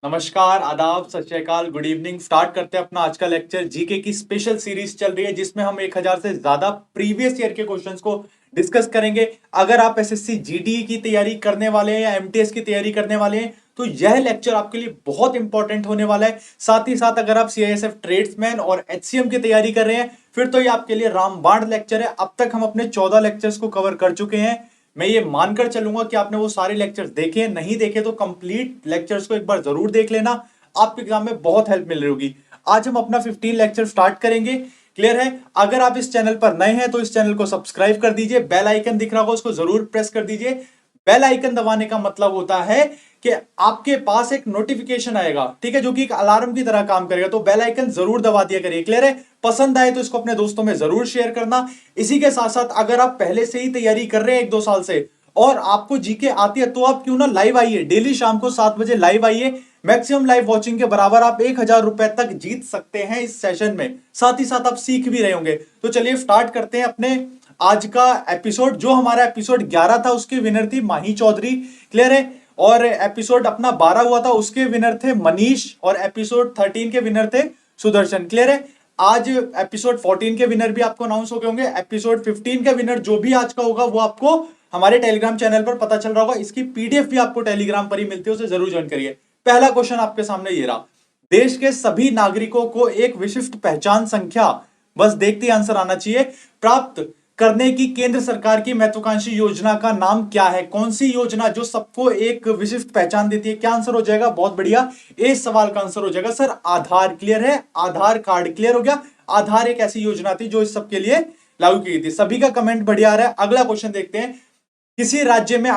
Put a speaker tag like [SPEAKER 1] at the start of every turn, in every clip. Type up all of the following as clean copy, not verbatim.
[SPEAKER 1] नमस्कार, आदाब, सत श्री अकाल, गुड इवनिंग। स्टार्ट करते हैं अपना आज का लेक्चर। जीके की स्पेशल सीरीज चल रही है जिसमें हम 1000 से ज्यादा प्रीवियस ईयर के क्वेश्चंस को डिस्कस करेंगे। अगर आप एसएससी जीडी की तैयारी करने वाले हैं या एमटीएस की तैयारी करने वाले हैं तो यह लेक्चर आपके लिए बहुत इंपॉर्टेंट होने वाला है। साथ ही साथ अगर आप सीआईएसएफ ट्रेड्समैन और एचसीएम की तैयारी कर रहे हैं फिर तो ये आपके लिए रामबाण लेक्चर है। अब तक हम अपने 14 लेक्चर्स को कवर कर चुके हैं। मैं ये मानकर चलूंगा कि आपने वो सारे लेक्चर्स देखे, नहीं देखे तो कंप्लीट लेक्चर्स को एक बार जरूर देख लेना, आपके एग्जाम में बहुत हेल्प मिल रही होगी। आज हम अपना 15 लेक्चर स्टार्ट करेंगे। क्लियर है? अगर आप इस चैनल पर नए हैं तो इस चैनल को सब्सक्राइब कर दीजिए, बेल आइकन दिख रहा होगा उसको जरूर प्रेस कर दीजिए। बेल आइकन दबाने का मतलब होता है कि आपके पास एक नोटिफिकेशन आएगा, ठीक है, जो कि एक अलार्म की तरह काम करेगा। तो बेल आइकन जरूर दबा दिया करिए। क्लियर है? पसंद आए तो इसको अपने दोस्तों में जरूर शेयर करना। इसी के साथ साथ अगर आप पहले से ही तैयारी कर रहे हैं 1-2 साल से और आपको जीके आती है तो आप क्यों ना लाइव आइए, डेली शाम को 7 बजे लाइव आइए। मैक्सिमम लाइव वॉचिंग के बराबर आप 1000 रुपए तक जीत सकते हैं इस सेशन में। साथ ही साथ आप सीख भी रहे होंगे। तो चलिए स्टार्ट करते हैं अपने आज का एपिसोड। जो हमारा एपिसोड 11 था उसके विनर थी माही चौधरी। क्लियर है? और एपिसोड अपना 12 हुआ था उसके विनर थे मनीष और एपिसोड 13 के विनर थे सुदर्शन। क्लियर है? आज एपिसोड 14 के विनर भी आपको अनाउंस हो गए होंगे। एपिसोड 15 का विनर जो भी आज का होगा वो आपको हमारे टेलीग्राम चैनल पर पता चल रहा होगा। इसकी पीडीएफ भी आपको टेलीग्राम पर ही मिलती है, उसे जरूर ज्वाइन करिए। पहला क्वेश्चन आपके सामने ये रहा। देश के सभी नागरिकों को एक विशिष्ट पहचान संख्या, बस देखते ही आंसर आना चाहिए, प्राप्त करने की केंद्र सरकार की महत्वाकांक्षी योजना का नाम क्या है? कौन सी योजना जो सबको एक विशिष्ट पहचान देती है? क्या आंसर हो जाएगा? बहुत बढ़िया, इस सवाल का आंसर हो जाएगा सर आधार। क्लियर है? आधार कार्ड। क्लियर हो गया? आधार एक ऐसी योजना थी जो इस सबके लिए लागू की गई थी। सभी का कमेंट बढ़िया आ रहा है। अगला क्वेश्चन देखते हैं। किस राज्य में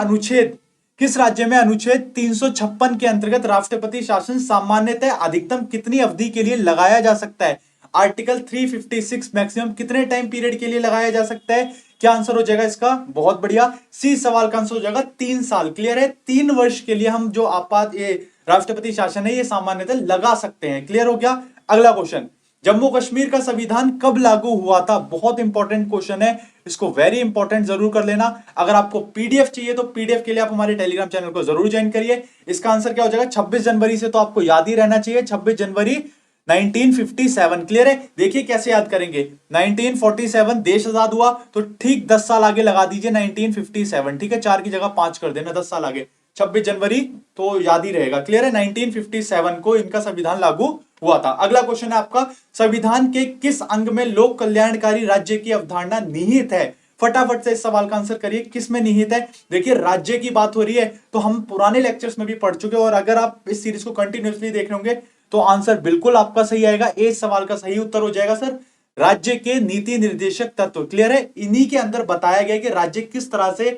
[SPEAKER 1] अनुच्छेद 356 के अंतर्गत राष्ट्रपति शासन सामान्यतः अधिकतम कितनी अवधि के लिए लगाया जा सकता है? आर्टिकल 356 मैक्सिमम कितने टाइम पीरियड के लिए लगाया जा सकता है? क्या आंसर हो जाएगा इसका? बहुत बढ़िया, सी सवाल का आंसर हो जाएगा 3 साल। क्लियर है? 3 वर्ष के लिए हम जो आपात ये राष्ट्रपति शासन है ये सामान्यतः लगा सकते हैं। क्लियर हो गया? अगला क्वेश्चन, जम्मू कश्मीर का संविधान कब लागू हुआ था? बहुत इंपॉर्टेंट क्वेश्चन है, इसको वेरी इंपॉर्टेंट जरूर कर लेना। अगर आपको पीडीएफ चाहिए तो पीडीएफ के लिए आप हमारे टेलीग्राम चैनल को जरूर ज्वाइन करिए। इसका आंसर क्या हो जाएगा? 26 जनवरी से तो आपको याद ही रहना चाहिए, 26 जनवरी 1957। क्लियर है? देखिए कैसे याद करेंगे। 1947 देश आजाद हुआ तो ठीक 10 साल आगे लगा दीजिए 1957। ठीक है, 4 की जगह 5 कर देना, 10 साल आगे 26 जनवरी तो याद ही रहेगा। क्लियर है? 1957 को इनका संविधान लागू हुआ था। अगला क्वेश्चन है आपका, संविधान के किस अंग में लोक कल्याणकारी राज्य की अवधारणा निहित है? फटाफट से इस सवाल का आंसर करिए, किस में निहित है? देखिए राज्य की बात हो रही है तो हम पुराने लेक्चर्स में भी पढ़ चुके हैं और अगर आप इस सीरीज को कंटिन्यूअसली देख रहे होंगे तो आंसर बिल्कुल आपका सही आएगा। इस सवाल का सही उत्तर हो जाएगा सर राज्य के नीति निर्देशक तत्व। क्लियर है? इन्हीं के अंदर बताया गया कि राज्य किस तरह से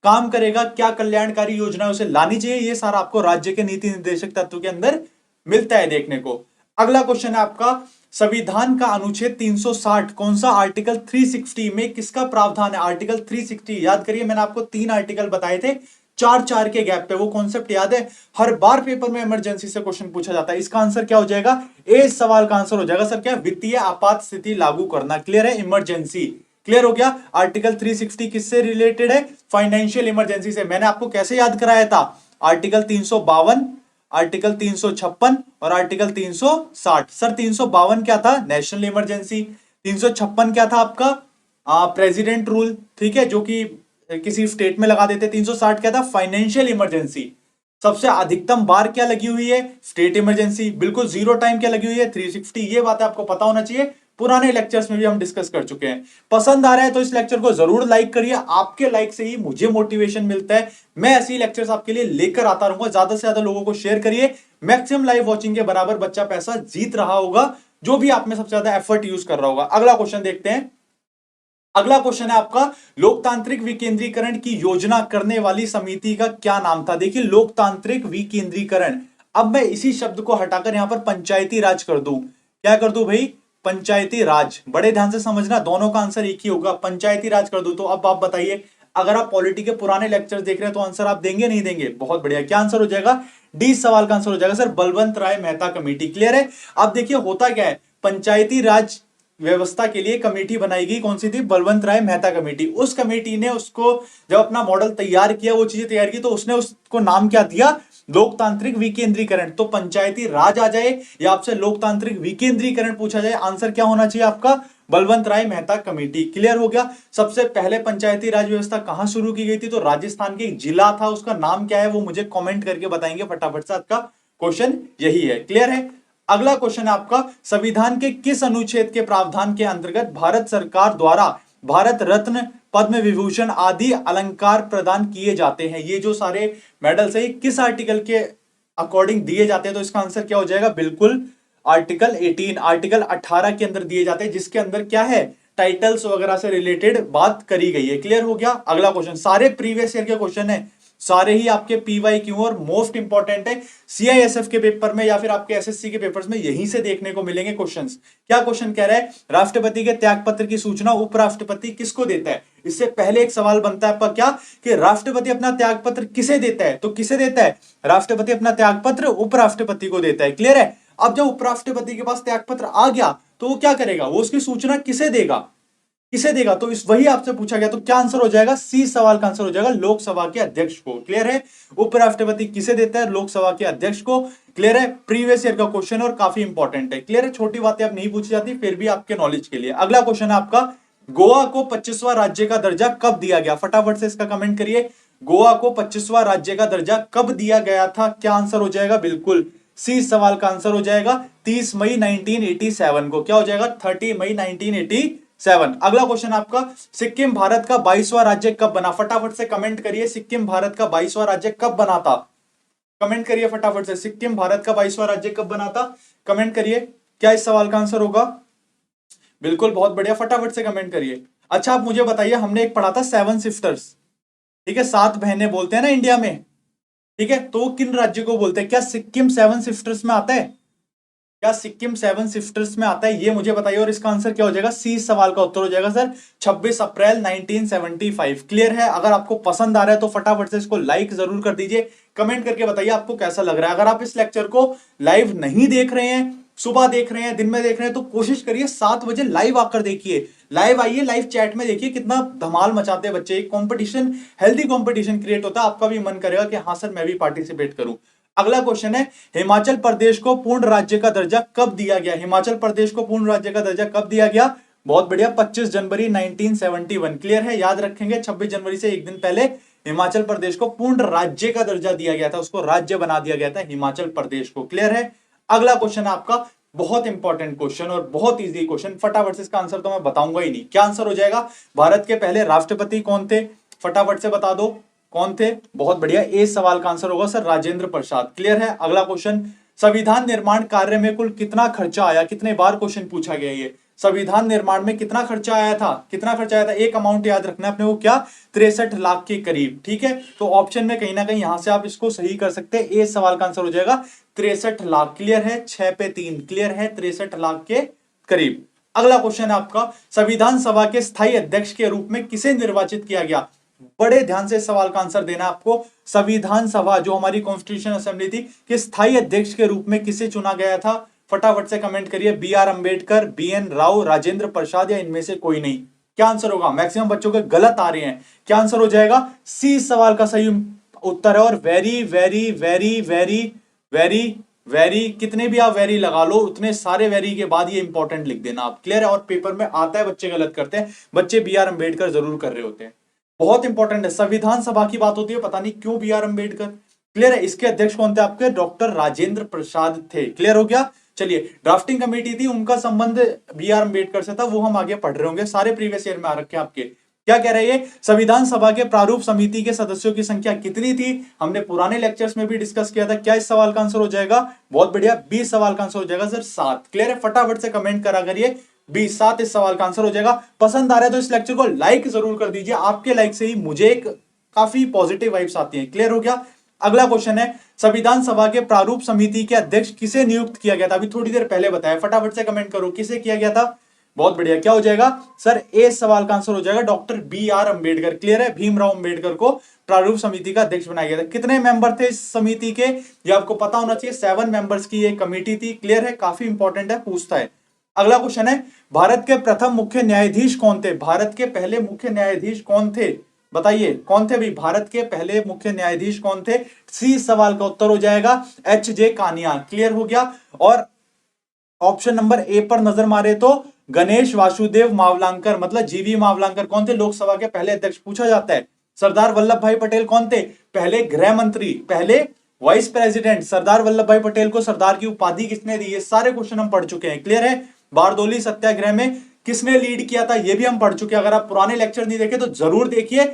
[SPEAKER 1] काम करेगा, क्या कल्याणकारी योजना उसे लानी चाहिए, ये सारा आपको राज्य के नीति निर्देशक तत्व के अंदर मिलता है देखने को। अगला क्वेश्चन है आपका, संविधान का अनुच्छेद 360 कौन सा आर्टिकल 360 में किसका प्रावधान है? आर्टिकल 360 याद करिए, मैंने आपको 3 आर्टिकल बताए थे 4-4 के गैप पे, वो कॉन्सेप्ट याद है? हर बार पेपर में इमरजेंसी से क्वेश्चन पूछा जाता है। इसका आंसर क्या हो जाएगा? इस सवाल का आंसर हो जाएगा सर क्या? वित्तीय आपात स्थिति लागू करना। क्लियर है? इमरजेंसी। क्लियर हो गया? आर्टिकल 360 किससे रिलेटेड है? फाइनेंशियल इमरजेंसी से। मैंने आपको कैसे याद कराया था? आर्टिकल 352, आर्टिकल 356 और आर्टिकल 360। सर 352 क्या था? National emergency. 356 क्या था आपका? प्रेसिडेंट रूल, ठीक है, जो कि किसी स्टेट में लगा देते। 360 क्या था? Financial emergency. सबसे अधिकतम बार क्या लगी हुई है? State emergency. बिल्कुल जीरो टाइम क्या लगी हुई है? 360। ये बात आपको पता होना चाहिए, पुराने लेक्चर्स में भी हम डिस्कस कर चुके हैं। पसंद आ रहा है तो इस लेक्चर को जरूर लाइक करिए, आपके लाइक से ही मुझे मोटिवेशन मिलता है। मैं ऐसे ही लेक्चर्स आपके लिए लेकर आता रहूंगा। ज्यादा से ज्यादा लोगों को शेयर करिए। मैक्सिमम लाइव वॉचिंग के बराबर बच्चा पैसा जीत रहा होगा जो भी आप में सबसे ज्यादा एफर्ट यूज कर रहा होगा। अगला क्वेश्चन देखते हैं। अगला क्वेश्चन है आपका, लोकतांत्रिक विकेंद्रीकरण की योजना करने वाली समिति का क्या नाम था? देखिए लोकतांत्रिक विकेंद्रीकरण, अब मैं इसी शब्द को हटाकर यहां पर पंचायती राज कर दूं। क्या कर दूं भाई? पंचायती राज। बड़े ध्यान से समझना, दोनों का आंसर एक ही होगा। पंचायती राज कर दूं तो अब आप बताइए, अगर आप पॉलिटी के पुराने लेक्चर देख रहे हैं तो आंसर आप देंगे नहीं देंगे? बहुत बढ़िया, क्या आंसर हो जाएगा? डी सवाल का आंसर हो जाएगा सर बलवंत राय मेहता कमेटी। क्लियर है? अब देखिए होता क्या है, पंचायती राज व्यवस्था के लिए कमेटी बनाई गई, कौन सी थी? बलवंत राय मेहता कमेटी। उस कमेटी ने उसको जब अपना मॉडल तैयार किया, वो चीजें तैयार की, तो उसने उसको नाम क्या दिया? लोकतांत्रिक विकेंद्रीकरण, तो पंचायती राज आ जाए या आपसे लोकतांत्रिक विकेंद्रीकरण पूछा जाए, आंसर क्या होना चाहिए आपका? बलवंत राय मेहता कमेटी। क्लियर हो गया। सबसे पहले पंचायती राज व्यवस्था कहां शुरू की गई थी? तो राजस्थान के एक जिला था, उसका नाम क्या है वो मुझे कमेंट करके बताएंगे फटाफट से। आपका क्वेश्चन यही है। क्लियर है। अगला क्वेश्चन है आपका, संविधान के किस अनुच्छेद के प्रावधान के अंतर्गत भारत सरकार द्वारा भारत रत्न, पद्म विभूषण आदि अलंकार प्रदान किए जाते हैं? ये जो सारे मेडल्स है किस आर्टिकल के अकॉर्डिंग दिए जाते हैं? तो इसका आंसर क्या हो जाएगा? बिल्कुल आर्टिकल 18, आर्टिकल 18 के अंदर दिए जाते हैं, जिसके अंदर क्या है? टाइटल्स वगैरह से रिलेटेड बात करी गई है। क्लियर हो गया। अगला क्वेश्चन, सारे प्रीवियस ईयर के क्वेश्चन है, सारे ही आपके PYQ और मोस्ट इंपॉर्टेंट है CISF के पेपर में या फिर आपके SSC के पेपर्स में यहीं से देखने को मिलेंगे क्वेश्चंस। क्या क्वेश्चन कह रहा है? राष्ट्रपति के त्यागपत्र की सूचना उपराष्ट्रपति किसको देता है? इससे पहले एक सवाल बनता है आपका क्या, कि राष्ट्रपति अपना त्यागपत्र किसे देता है? तो किसे देता है? राष्ट्रपति अपना त्यागपत्र उपराष्ट्रपति को देता है। क्लियर है। अब जब उपराष्ट्रपति के पास त्यागपत्र आ गया तो वो क्या करेगा? वो उसकी सूचना किसे देगा? किसे देगा? तो इस वही आपसे पूछा गया, तो क्या आंसर हो जाएगा? सी सवाल का आंसर हो जाएगा लोकसभा के अध्यक्ष को। क्लियर है। उपराष्ट्रपति किसे देता है? लोकसभा के अध्यक्ष को। क्लियर है। प्रीवियस ईयर का क्वेश्चन और काफी इंपॉर्टेंट है। क्लियर है। छोटी बातें अब नहीं पूछी जाती, फिर भी आपके नॉलेज के लिए। अगला क्वेश्चन है आपका, गोवा को 25वां राज्य का दर्जा कब दिया गया? फटाफट से इसका कमेंट करिए। गोवा को 25वां राज्य का दर्जा कब दिया गया था? क्या आंसर हो जाएगा? बिल्कुल सी सवाल का आंसर हो जाएगा 30 मई 1987 को। क्या हो जाएगा? 30 मई 1987। अगला क्वेश्चन आपका, सिक्किम भारत का 22वां राज्य कब बना? फटाफट से कमेंट करिए, सिक्किम भारत का 22वां राज्य कब बना था? कमेंट करिए फटाफट से, सिक्किम भारत का 22वां राज्य कब बना था? कमेंट करिए, क्या इस सवाल का आंसर होगा? बिल्कुल, बहुत बढ़िया, फटाफट से कमेंट करिए। अच्छा आप मुझे बताइए, हमने एक पढ़ा था 7 सिस्टर्स, ठीक है, 7 बहनें बोलते हैं ना इंडिया में, ठीक है, तो किन राज्य को बोलते हैं? क्या सिक्किम 7 सिस्टर्स में आता है? क्या सिक्किम 7 सिस्टर्स में आता है? ये मुझे बताइए। और इसका आंसर क्या हो जाएगा? सी सवाल का उत्तर हो जाएगा सर 26 अप्रैल 1975। क्लियर है। अगर आपको पसंद आ रहा है तो फटाफट से इसको लाइक जरूर कर दीजिए, कमेंट करके बताइए आपको कैसा लग रहा है। अगर आप इस लेक्चर को लाइव नहीं देख रहे हैं, सुबह देख रहे हैं, दिन में देख रहे हैं, तो कोशिश करिए 7 बजे लाइव आकर देखिए। लाइव आइए, लाइव चैट में देखिए, कितना धमाल मचाते हैं बच्चे। एक कंपटीशन, हेल्दी कंपटीशन क्रिएट होता है, आपका भी मन करेगा कि हाँ सर मैं भी पार्टिसिपेट करूं। अगला क्वेश्चन है, हिमाचल प्रदेश को पूर्ण राज्य का दर्जा कब दिया गया? हिमाचल प्रदेश को पूर्ण राज्य का दर्जा कब दिया गया? बहुत बढ़िया, 25 जनवरी 1971। क्लियर है, याद रखेंगे 26 जनवरी से एक दिन पहले हिमाचल प्रदेश को पूर्ण राज्य का दर्जा दिया गया था, उसको राज्य बना दिया गया था हिमाचल प्रदेश को। क्लियर है। अगला क्वेश्चन है आपका, बहुत इंपॉर्टेंट क्वेश्चन और बहुत इजी क्वेश्चन, फटाफट से इसका आंसर तो मैं बताऊंगा ही नहीं। क्या आंसर हो जाएगा? भारत के पहले राष्ट्रपति कौन थे? फटाफट से बता दो कौन थे। बहुत बढ़िया, ए सवाल का आंसर होगा सर राजेंद्र प्रसाद। क्लियर है। अगला क्वेश्चन, संविधान निर्माण कार्य में कुल कितना खर्चा आया? कितने बार क्वेश्चन पूछा गया ये, संविधान निर्माण में कितना खर्चा आया था? कितना खर्चा आया था? एक अमाउंट याद रखना है अपने को, क्या? 63 लाख के करीब। ठीक है, तो ऑप्शन में कहीं ना कहीं यहां से आप इसको सही कर सकते हैं। ए सवाल का आंसर हो जाएगा 63 लाख। क्लियर है, 6 पे 3। क्लियर है, 63 लाख के करीब। अगला क्वेश्चन है आपका, संविधान सभा के स्थायी अध्यक्ष के रूप में किसे निर्वाचित किया गया? बड़े ध्यान से सवाल का आंसर देना आपको। संविधान सभा जो हमारी कॉन्स्टिट्यूशन असेंबली थी, कि स्थायी अध्यक्ष के रूप में किसे चुना गया था? फटाफट से कमेंट करिए। BR अंबेडकर, BN राव, राजेंद्र प्रसाद या इनमें से कोई नहीं। क्या आंसर होगा? मैक्सिमम बच्चों के गलत आ रहे हैं। क्या आंसर हो जाएगा? सी सवाल का सही उत्तर है। और very very very very very very, कितने भी आप वेरी लगा लो, उतने सारे वेरी के बाद ये इंपॉर्टेंट लिख देना आप। क्लियर है। और पेपर में आता है, बच्चे गलत करते हैं, बच्चे BR अंबेडकर जरूर कर रहे होते हैं। बहुत इंपॉर्टेंट है, संविधान सभा की बात होती है, पता नहीं क्यों BR अंबेडकर। क्लियर है। इसके अध्यक्ष कौन थे आपके? डॉक्टर राजेंद्र प्रसाद थे। क्लियर हो गया। चलिए, ड्राफ्टिंग कमेटी थी, उनका संबंध BR अंबेडकर से था, वो हम आगे पढ़ रहे होंगे, सारे प्रीवियस ईयर में आ रखे हैं आपके। क्या कह रहे हैं? संविधान सभा के प्रारूप समिति के सदस्यों की संख्या कितनी थी? हमने पुराने लेक्चर्स में भी डिस्कस किया था। क्या इस सवाल का आंसर हो जाएगा? बहुत बढ़िया, 20 सवाल का आंसर हो जाएगा सर 7। क्लियर है। फटाफट से कमेंट करा करिए, 20 इस सवाल का आंसर हो जाएगा। पसंद आ रहा है तो इस लेक्चर को लाइक जरूर कर दीजिए, आपके लाइक से ही मुझे एक काफी पॉजिटिव वाइब्स आती हैं। क्लियर हो गया। अगला क्वेश्चन है, संविधान सभा के प्रारूप समिति के अध्यक्ष किसे नियुक्त किया गया था? अभी थोड़ी देर पहले बताया, फटाफट से कमेंट करो, किसे किया गया था? बहुत बढ़िया, क्या हो जाएगा सर? ए सवाल का आंसर हो जाएगा डॉक्टर BR अंबेडकर। क्लियर है। भीमराव अंबेडकर को प्रारूप समिति का अध्यक्ष बनाया गया था। कितने मेंबर थे इस समिति के? ये आपको पता होना चाहिए, 7 मेंबर्स की ये कमेटी थी। क्लियर है, काफी इंपॉर्टेंट है, पूछता है। अगला क्वेश्चन है, भारत के प्रथम मुख्य न्यायाधीश कौन थे? भारत के पहले मुख्य न्यायाधीश कौन थे? बताइए कौन थे भाई, भारत के पहले मुख्य न्यायाधीश कौन थे? सी, इस सवाल का उत्तर हो जाएगा एच जे कानिया। क्लियर हो गया। और ऑप्शन नंबर ए पर नजर मारे तो गणेश वासुदेव मावलांकर, मतलब जीवी मावलांकर कौन थे? लोकसभा के पहले अध्यक्ष पूछा जाता है। सरदार वल्लभ भाई पटेल कौन थे? पहले गृह मंत्री, पहले वाइस प्रेसिडेंट। सरदार वल्लभ भाई पटेल को सरदार की उपाधि किसने दी? ये सारे क्वेश्चन हम पढ़ चुके हैं। क्लियर है। बारदोली सत्याग्रह में किसने लीड किया था? ये भी हम पढ़ चुके हैं। अगर आप पुराने लेक्चर नहीं देखे तो जरूर देखिए,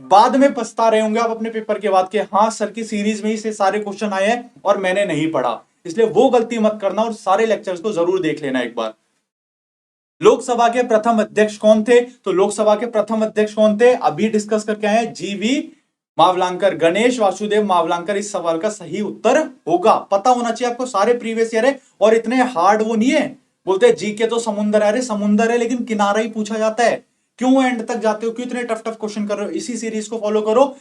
[SPEAKER 1] बाद में पछता रहे होंगे आप अपने पेपर के बाद के, हाँ सर की सीरीज में ही से सारे क्वेश्चन आए हैं और मैंने नहीं पढ़ा। इसलिए वो गलती मत करना और सारे लेक्चर्स को जरूर देख लेना एक बार। लोकसभा के प्रथम अध्यक्ष कौन थे? तो लोकसभा के प्रथम अध्यक्ष कौन थे अभी डिस्कस करके आए हैं, जीवी मावलांकर, गणेश वासुदेव मावलांकर इस सवाल का सही उत्तर होगा। पता होना चाहिए आपको, सारे प्रीवियस ईयर है और इतने हार्ड वो नहीं है। बोलते हैं जीके तो समुंदर है, अरे समुंदर है लेकिन किनारा ही पूछा जाता है। क्यों एंड तक जाते हो, क्यों इतने टफ टफ क्वेश्चन कर रहे हो? इसी सीरीज को फॉलो करो,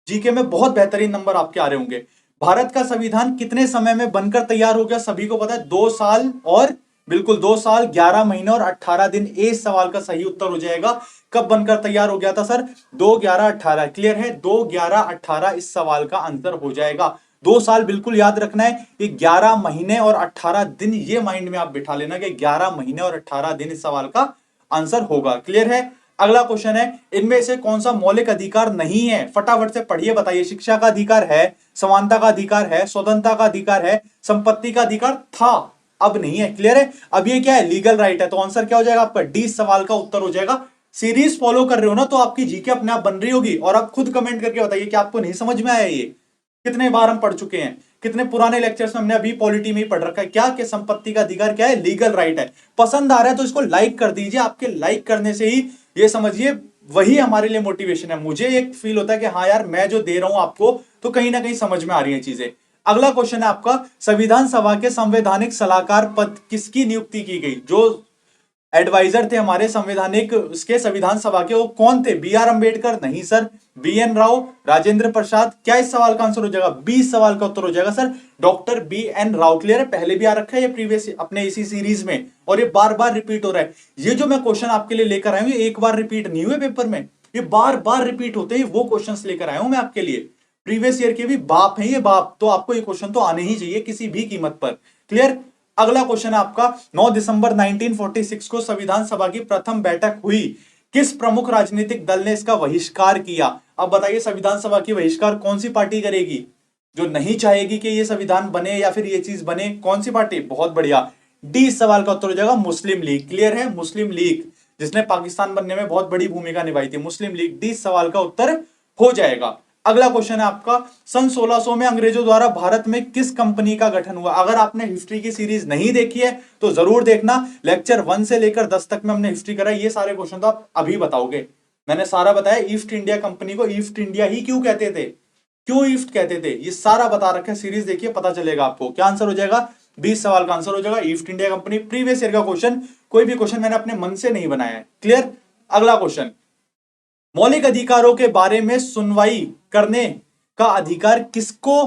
[SPEAKER 1] जीके में बहुत बेहतरीन नंबर आपके आ रहे होंगे। भारत का संविधान कितने समय में बनकर तैयार हो गया? सभी को पता है 2 साल और बिल्कुल 2 साल 11 महीने और 18 दिन। इस सवाल का सही उत्तर हो जाएगा। कब बनकर तैयार हो गया था सर? 2-11-18। क्लियर है, 2-11-18 इस सवाल का आंसर हो जाएगा। 2 साल बिल्कुल याद रखना है, ये 11 महीने और 18 दिन, ये माइंड में आप बिठा लेना कि 11 महीने और 18 दिन इस सवाल का आंसर होगा। क्लियर है। अगला क्वेश्चन है, इनमें से कौन सा मौलिक अधिकार नहीं है? फटाफट से पढ़िए, बताइए। शिक्षा का अधिकार है, समानता का अधिकार है, स्वतंत्रता का अधिकार है, संपत्ति का अधिकार था, अब नहीं है। क्लियर है। अब ये क्या है? लीगल राइट है। तो आंसर क्या हो जाएगा आपका? डी सवाल का उत्तर हो जाएगा। सीरीज फॉलो कर रहे हो ना तो आपकी जीके अपने आप बन रही होगी। और आप खुद कमेंट करके बताइए कि आपको नहीं समझ में आया ये। कितने बार हम पढ़ चुके हैं, कितने पुराने लेक्चर्स में हमने अभी पॉलिटी में ही पढ़ रखा है क्या कि संपत्ति का अधिकार क्या है? लीगल राइट है। पसंद आ रहा है तो इसको लाइक कर दीजिए। आपके लाइक करने से ही ये समझिए वही हमारे लिए मोटिवेशन है। मुझे एक फील होता है कि हाँ यार मैं जो दे रहा हूं आपको तो कहीं ना कहीं समझ में आ रही है चीजें। अगला क्वेश्चन है आपका, संविधान सभा के संवैधानिक सलाहकार पद किसकी नियुक्ति की गई? जो एडवाइजर थे हमारे संवैधानिक उसके संविधान सभा के, वो कौन थे? B R Ambedkar? नहीं sir. B N Rao, Rajendra Prasad? क्या इस सवाल का आंसर हो जाएगा? बी सवाल का उत्तर हो जाएगा sir doctor B N Rao. Clear है। पहले भी आ रखा है ये प्रीवियस अपने इसी सीरीज में और ये बार बार रिपीट हो रहा है। ये जो मैं क्वेश्चन आपके लिए लेकर आया हूं एक बार रिपीट नहीं हुए पेपर में, ये बार बार रिपीट होते हैं। वो क्वेश्चन लेकर आया हूं मैं आपके लिए, प्रीवियस ईयर के भी बाप है ये बाप। तो आपको ये क्वेश्चन तो आने ही चाहिए किसी भी कीमत पर। क्लियर। अगला क्वेश्चन है आपका, 9 दिसंबर 1946 को संविधान सभा की प्रथम बैठक हुई, किस प्रमुख राजनीतिक दल ने इसका बहिष्कार किया? अब बताइए संविधान सभा की बहिष्कार कौन सी पार्टी करेगी? जो नहीं चाहेगी कि ये संविधान बने या फिर ये चीज बने, कौन सी पार्टी? बहुत बढ़िया, डी सवाल का उत्तर हो जाएगा मुस्लिम लीग। क्लियर है, मुस्लिम लीग, जिसने पाकिस्तान बनने में बहुत बड़ी भूमिका निभाई थी, मुस्लिम लीग। डी सवाल का उत्तर हो जाएगा। अगला क्वेश्चन है आपका, सन 1600 में अंग्रेजों द्वारा भारत में किस कंपनी का गठन हुआ? अगर आपने हिस्ट्री की सीरीज नहीं देखी है तो जरूर देखना। लेक्चर 1 से लेकर 10 तक में हमने हिस्ट्री कराई। ये सारे क्वेश्चन तो आप अभी बताओगे। मैंने सारा बताया। ईस्ट इंडिया कंपनी को ईस्ट इंडिया ही क्यों कहते थे, क्यों ईस्ट कहते थे, ये सारा बता रखा है। सीरीज देखिए, पता चलेगा आपको। क्या आंसर हो जाएगा? 20 सवाल का आंसर हो जाएगा east India company. Previous year का क्वेश्चन, कोई भी क्वेश्चन मैंने अपने मन से नहीं बनाया है। क्लियर। अगला क्वेश्चन, मौलिक अधिकारों के बारे में सुनवाई करने का अधिकार किसको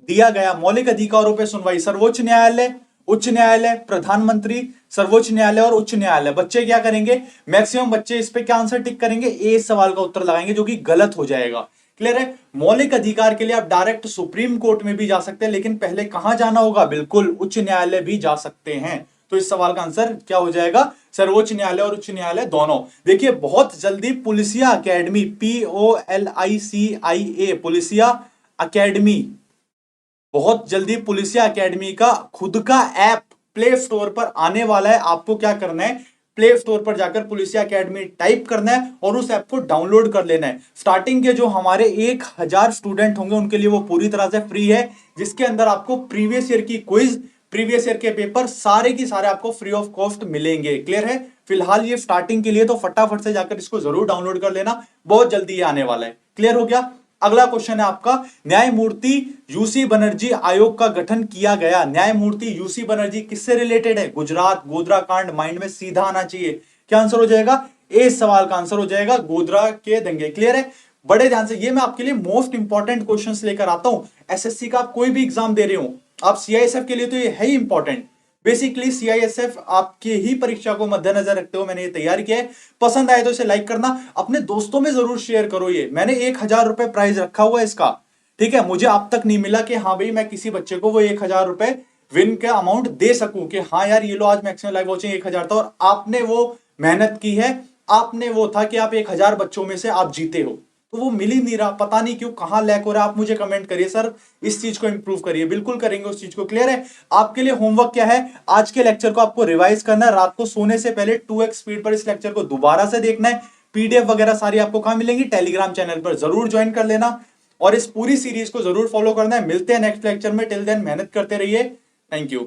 [SPEAKER 1] दिया गया? मौलिक अधिकारों पे सुनवाई, सर्वोच्च न्यायालय, उच्च न्यायालय, प्रधानमंत्री, सर्वोच्च न्यायालय और उच्च न्यायालय। बच्चे क्या करेंगे? मैक्सिमम बच्चे इस पे क्या आंसर टिक करेंगे? ए सवाल का उत्तर लगाएंगे, जो कि गलत हो जाएगा। क्लियर है। मौलिक अधिकार के लिए आप डायरेक्ट सुप्रीम कोर्ट में भी जा सकते हैं, लेकिन पहले कहां जाना होगा? बिल्कुल उच्च न्यायालय भी जा सकते हैं। तो इस सवाल का आंसर क्या हो जाएगा? सर्वोच्च न्यायालय और उच्च न्यायालय दोनों। देखिए बहुत जल्दी पुलिसिया अकेडमी, POLICIA, पुलिसिया अकेडमी, बहुत जल्दी पुलिसिया अकेडमी का खुद का ऐप प्ले स्टोर पर आने वाला है। आपको क्या करना है? प्ले स्टोर पर जाकर पुलिसिया अकेडमी टाइप करना है और उस ऐप को डाउनलोड कर लेना है। स्टार्टिंग के जो हमारे 1000 स्टूडेंट होंगे उनके लिए वो पूरी तरह से फ्री है, जिसके अंदर आपको प्रीवियस ईयर की क्विज, प्रीवियस ईयर के पेपर सारे की सारे आपको फ्री ऑफ कॉस्ट मिलेंगे। क्लियर है। फिलहाल ये स्टार्टिंग के लिए, तो फटाफट से जाकर इसको जरूर डाउनलोड कर लेना, बहुत जल्दी ये आने वाला है। क्लियर हो गया। अगला क्वेश्चन है आपका, न्यायमूर्ति यूसी बनर्जी आयोग का गठन किया गया। न्यायमूर्ति यूसी बनर्जी किससे रिलेटेड है? गुजरात गोधरा कांड। माइंड में सीधा आना चाहिए। क्या आंसर हो जाएगा? ए सवाल का आंसर हो जाएगा गोधरा के दंगे। क्लियर है। बड़े ध्यान से, ये मैं आपके लिए मोस्ट इंपॉर्टेंट क्वेश्चंस लेकर आता हूं। एसएससी का आप कोई भी एग्जाम दे रहे हो, आप सीआईएसएफ के लिए तो ये है ही इंपॉर्टेंट। बेसिकली सीआईएसएफ आपके ही परीक्षा को मद्देनजर रखते हुए मैंने ये तैयार किया है। पसंद आए तो इसे लाइक करना, अपने दोस्तों में जरूर शेयर करो। ये मैंने 1,000 रुपए प्राइज रखा हुआ है इसका, ठीक है। मुझे अब तक नहीं मिला कि हाँ भाई मैं किसी बच्चे को वो 1,000 रुपए विन का अमाउंट दे सकूं कि हाँ यार ये लो आज मैक्सिमम लाइव वॉचिंग 1,000 था और आपने वो मेहनत की है, आपने वो था कि आप 1,000 बच्चों में से आप जीते हो, तो वो मिल ही नहीं रहा। पता नहीं क्यों, कहां लैक हो रहा है। आप मुझे कमेंट करिए सर इस चीज को इंप्रूव करिए, बिल्कुल करेंगे उस चीज को। क्लियर है? आपके लिए होमवर्क क्या है, आज के लेक्चर को आपको रिवाइज करना है, रात को सोने से पहले 2x स्पीड पर इस लेक्चर को दोबारा से देखना है। पीडीएफ वगैरह सारी आपको कहां मिलेंगी, टेलीग्राम चैनल पर जरूर ज्वाइन कर लेना और इस पूरी सीरीज को जरूर फॉलो करना है। मिलते हैं नेक्स्ट लेक्चर में, टिल देन मेहनत करते रहिए। Thank you.